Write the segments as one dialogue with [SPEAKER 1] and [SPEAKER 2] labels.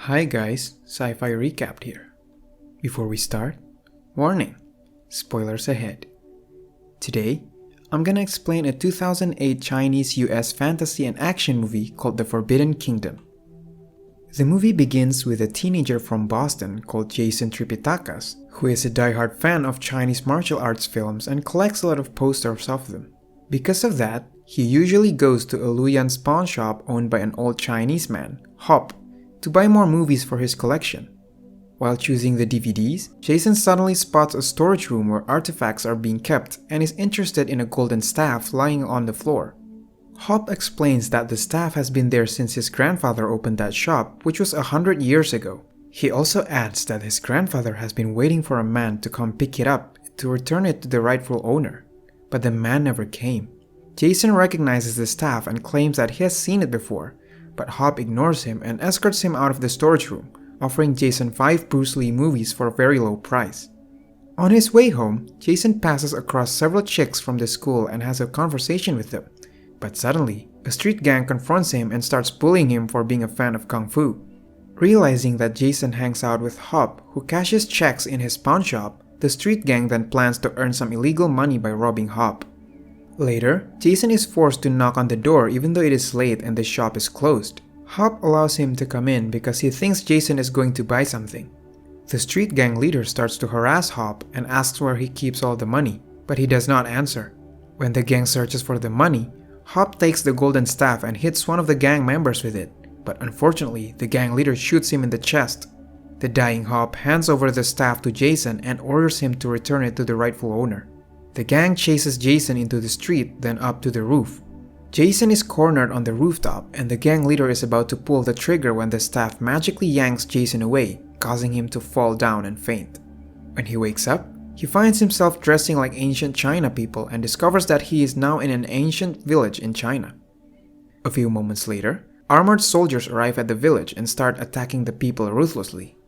[SPEAKER 1] Hi guys, Sci-Fi Recapped here. Before we start, warning, spoilers ahead. Today, I'm gonna explain a 2008 Chinese-US fantasy and action movie called The Forbidden Kingdom. The movie begins with a teenager from Boston called Jason Tripitakas, who is a die-hard fan of Chinese martial arts films and collects a lot of posters of them. Because of that, he usually goes to a Luyan's pawn shop owned by an old Chinese man, Hop, to buy more movies for his collection. While choosing the DVDs, Jason suddenly spots a storage room where artifacts are being kept and is interested in a golden staff lying on the floor. Hop explains that the staff has been there since his grandfather opened that shop, which was 100 years ago. He also adds that his grandfather has been waiting for a man to come pick it up to return it to the rightful owner, but the man never came. Jason recognizes the staff and claims that he has seen it before, but Hop ignores him and escorts him out of the storage room, offering Jason 5 Bruce Lee movies for a very low price. On his way home, Jason passes across several chicks from the school and has a conversation with them. But suddenly, a street gang confronts him and starts bullying him for being a fan of Kung Fu. Realizing that Jason hangs out with Hop, who cashes checks in his pawn shop, the street gang then plans to earn some illegal money by robbing Hop. Later, Jason is forced to knock on the door even though it is late and the shop is closed. Hop allows him to come in because he thinks Jason is going to buy something. The street gang leader starts to harass Hop and asks where he keeps all the money, but he does not answer. When the gang searches for the money, Hop takes the golden staff and hits one of the gang members with it, but unfortunately, the gang leader shoots him in the chest. The dying Hop hands over the staff to Jason and orders him to return it to the rightful owner. The gang chases Jason into the street, then up to the roof. Jason is cornered on the rooftop, and the gang leader is about to pull the trigger when the staff magically yanks Jason away, causing him to fall down and faint. When he wakes up, he finds himself dressing like ancient China people and discovers that he is now in an ancient village in China. A few moments later, armored soldiers arrive at the village and start attacking the people ruthlessly.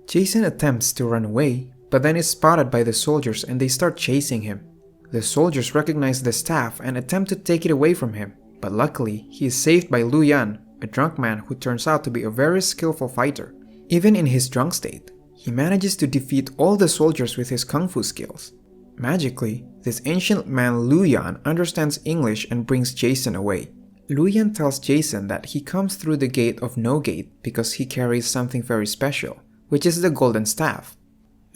[SPEAKER 1] Jason attempts to run away, but then is spotted by the soldiers and they start chasing him. The soldiers recognize the staff and attempt to take it away from him, but luckily he is saved by Luyan, a drunk man who turns out to be a very skillful fighter. Even in his drunk state, he manages to defeat all the soldiers with his kung fu skills. Magically, this ancient man Luyan understands English and brings Jason away. Luyan tells Jason that he comes through the gate of No Gate because he carries something very special, which is the golden staff.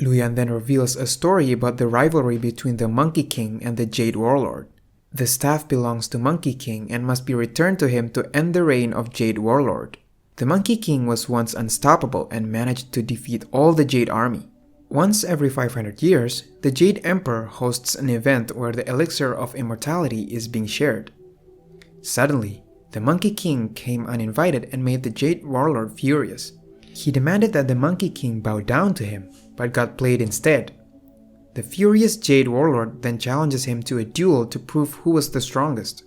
[SPEAKER 1] Luyan then reveals a story about the rivalry between the Monkey King and the Jade Warlord. The staff belongs to Monkey King and must be returned to him to end the reign of Jade Warlord. The Monkey King was once unstoppable and managed to defeat all the Jade army. Once every 500 years, the Jade Emperor hosts an event where the elixir of immortality is being shared. Suddenly, the Monkey King came uninvited and made the Jade Warlord furious. He demanded that the Monkey King bow down to him, but got played instead. The furious Jade Warlord then challenges him to a duel to prove who was the strongest.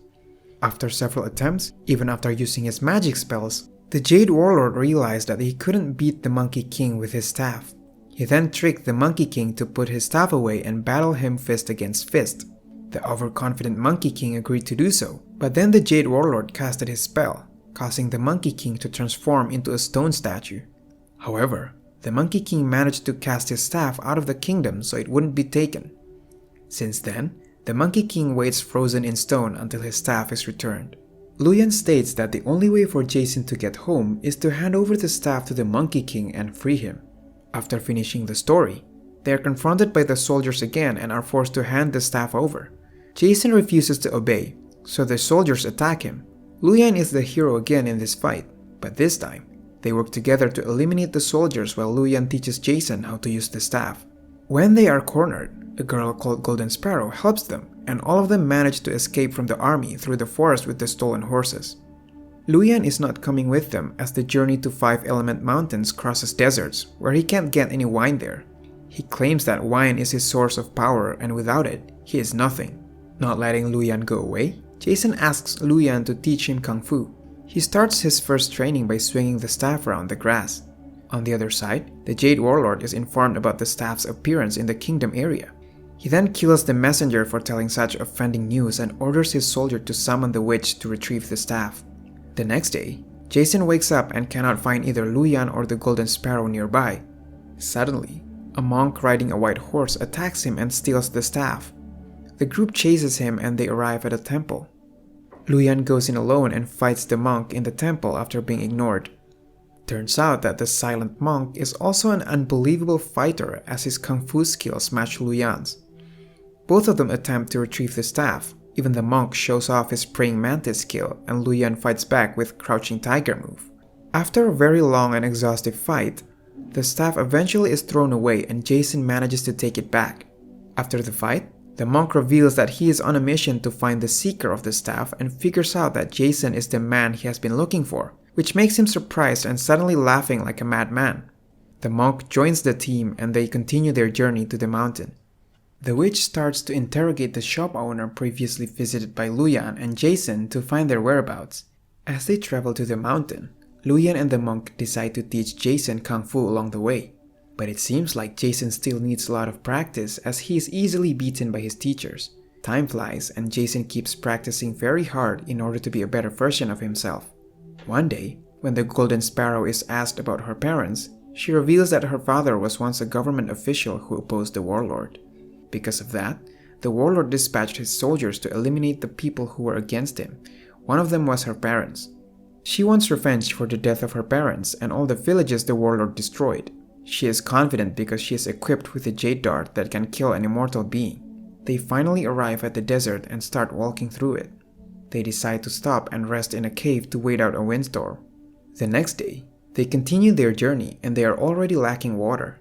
[SPEAKER 1] After several attempts, even after using his magic spells, the Jade Warlord realized that he couldn't beat the Monkey King with his staff. He then tricked the Monkey King to put his staff away and battle him fist against fist. The overconfident Monkey King agreed to do so, but then the Jade Warlord casted his spell, causing the Monkey King to transform into a stone statue. However, the Monkey King managed to cast his staff out of the kingdom so it wouldn't be taken. Since then, the Monkey King waits frozen in stone until his staff is returned. Luyan states that the only way for Jason to get home is to hand over the staff to the Monkey King and free him. After finishing the story, they are confronted by the soldiers again and are forced to hand the staff over. Jason refuses to obey, so the soldiers attack him. Luyan is the hero again in this fight, but this time, they work together to eliminate the soldiers while Luyan teaches Jason how to use the staff. When they are cornered, a girl called Golden Sparrow helps them, and all of them manage to escape from the army through the forest with the stolen horses. Luyan is not coming with them as the journey to Five Element Mountains crosses deserts, where he can't get any wine there. He claims that wine is his source of power and without it, he is nothing. Not letting Luyan go away, Jason asks Luyan to teach him Kung Fu. He starts his first training by swinging the staff around the grass. On the other side, the Jade Warlord is informed about the staff's appearance in the kingdom area. He then kills the messenger for telling such offending news and orders his soldier to summon the witch to retrieve the staff. The next day, Jason wakes up and cannot find either Luyan or the Golden Sparrow nearby. Suddenly, a monk riding a white horse attacks him and steals the staff. The group chases him and they arrive at a temple. Luyan goes in alone and fights the monk in the temple after being ignored. Turns out that the silent monk is also an unbelievable fighter as his kung fu skills match Luyan's. Both of them attempt to retrieve the staff. Even the monk shows off his praying mantis skill and Luyan fights back with crouching tiger move. After a very long and exhaustive fight, the staff eventually is thrown away and Jason manages to take it back. After the fight, the monk reveals that he is on a mission to find the seeker of the staff and figures out that Jason is the man he has been looking for, which makes him surprised and suddenly laughing like a madman. The monk joins the team and they continue their journey to the mountain. The witch starts to interrogate the shop owner previously visited by Luyan and Jason to find their whereabouts. As they travel to the mountain, Luyan and the monk decide to teach Jason kung fu along the way. But it seems like Jason still needs a lot of practice as he is easily beaten by his teachers. Time flies and Jason keeps practicing very hard in order to be a better version of himself. One day, when the Golden Sparrow is asked about her parents, she reveals that her father was once a government official who opposed the warlord. Because of that, the warlord dispatched his soldiers to eliminate the people who were against him. One of them was her parents. She wants revenge for the death of her parents and all the villages the warlord destroyed. She is confident because she is equipped with a jade dart that can kill an immortal being. They finally arrive at the desert and start walking through it. They decide to stop and rest in a cave to wait out a windstorm. The next day, they continue their journey and they are already lacking water.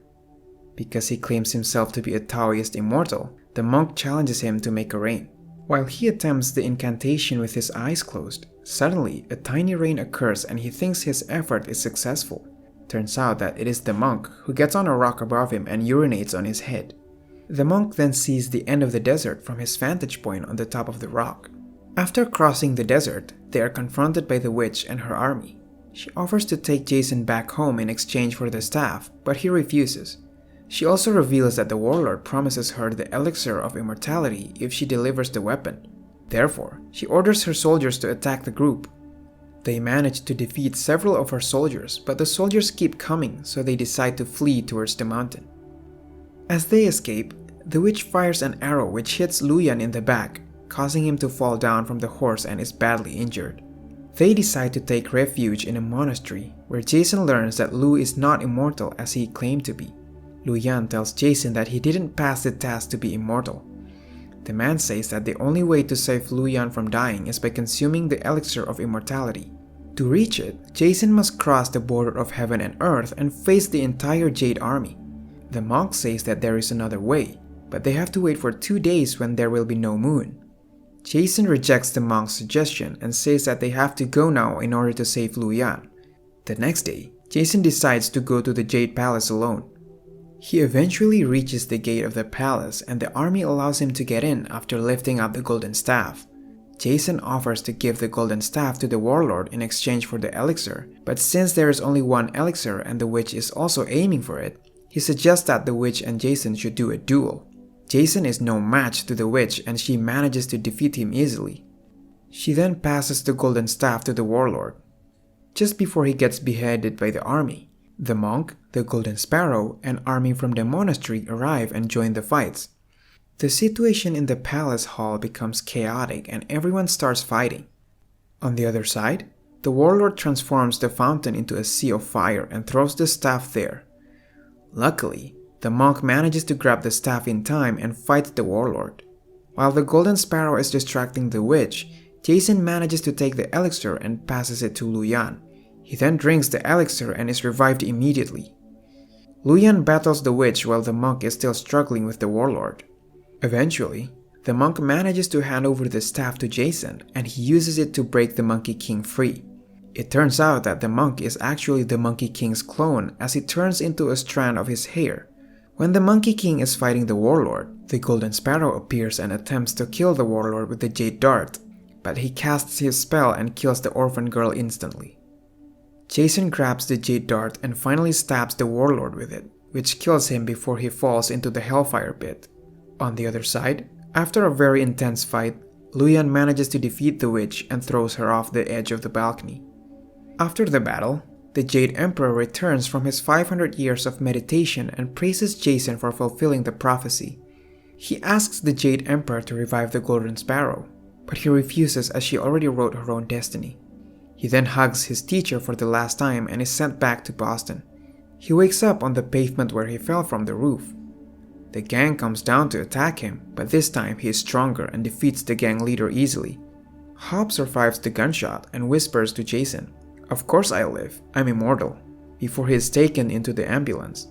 [SPEAKER 1] Because he claims himself to be a Taoist immortal, the monk challenges him to make a rain. While he attempts the incantation with his eyes closed, suddenly a tiny rain occurs and he thinks his effort is successful. Turns out that it is the monk who gets on a rock above him and urinates on his head. The monk then sees the end of the desert from his vantage point on the top of the rock. After crossing the desert, they are confronted by the witch and her army. She offers to take Jason back home in exchange for the staff, but he refuses. She also reveals that the warlord promises her the elixir of immortality if she delivers the weapon. Therefore, she orders her soldiers to attack the group. They manage to defeat several of her soldiers, but the soldiers keep coming, so they decide to flee towards the mountain. As they escape, the witch fires an arrow which hits Luyan in the back, causing him to fall down from the horse and is badly injured. They decide to take refuge in a monastery, where Jason learns that Lu is not immortal as he claimed to be. Luyan tells Jason that he didn't pass the test to be immortal. The man says that the only way to save Luyan from dying is by consuming the elixir of immortality. To reach it, Jason must cross the border of heaven and earth and face the entire Jade army. The monk says that there is another way, but they have to wait for 2 days when there will be no moon. Jason rejects the monk's suggestion and says that they have to go now in order to save Luyan. The next day, Jason decides to go to the Jade Palace alone. He eventually reaches the gate of the palace and the army allows him to get in after lifting up the golden staff. Jason offers to give the golden staff to the warlord in exchange for the elixir, but since there is only one elixir and the witch is also aiming for it, he suggests that the witch and Jason should do a duel. Jason is no match to the witch and she manages to defeat him easily. She then passes the golden staff to the warlord. Just before he gets beheaded by the army, the monk, the Golden Sparrow, and army from the monastery arrive and join the fights. The situation in the palace hall becomes chaotic and everyone starts fighting. On the other side, the warlord transforms the fountain into a sea of fire and throws the staff there. Luckily, the monk manages to grab the staff in time and fights the warlord. While the Golden Sparrow is distracting the witch, Jason manages to take the elixir and passes it to Luyan. He then drinks the elixir and is revived immediately. Luyan battles the witch while the monk is still struggling with the warlord. Eventually, the monk manages to hand over the staff to Jason and he uses it to break the Monkey King free. It turns out that the monk is actually the Monkey King's clone as he turns into a strand of his hair. When the Monkey King is fighting the warlord, the Golden Sparrow appears and attempts to kill the warlord with the jade dart, but he casts his spell and kills the orphan girl instantly. Jason grabs the jade dart and finally stabs the warlord with it, which kills him before he falls into the hellfire pit. On the other side, after a very intense fight, Luyan manages to defeat the witch and throws her off the edge of the balcony. After the battle, the Jade Emperor returns from his 500 years of meditation and praises Jason for fulfilling the prophecy. He asks the Jade Emperor to revive the Golden Sparrow, but he refuses as she already wrote her own destiny. He then hugs his teacher for the last time and is sent back to Boston. He wakes up on the pavement where he fell from the roof. The gang comes down to attack him, but this time he is stronger and defeats the gang leader easily. Hobbs survives the gunshot and whispers to Jason, "Of course I live, I'm immortal," before he is taken into the ambulance.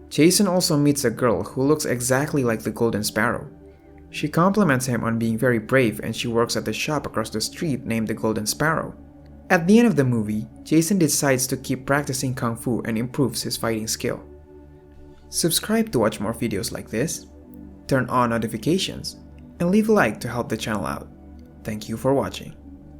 [SPEAKER 1] Jason also meets a girl who looks exactly like the Golden Sparrow. She compliments him on being very brave and she works at the shop across the street named the Golden Sparrow. At the end of the movie, Jason decides to keep practicing Kung Fu and improves his fighting skill. Subscribe to watch more videos like this, turn on notifications, and leave a like to help the channel out. Thank you for watching.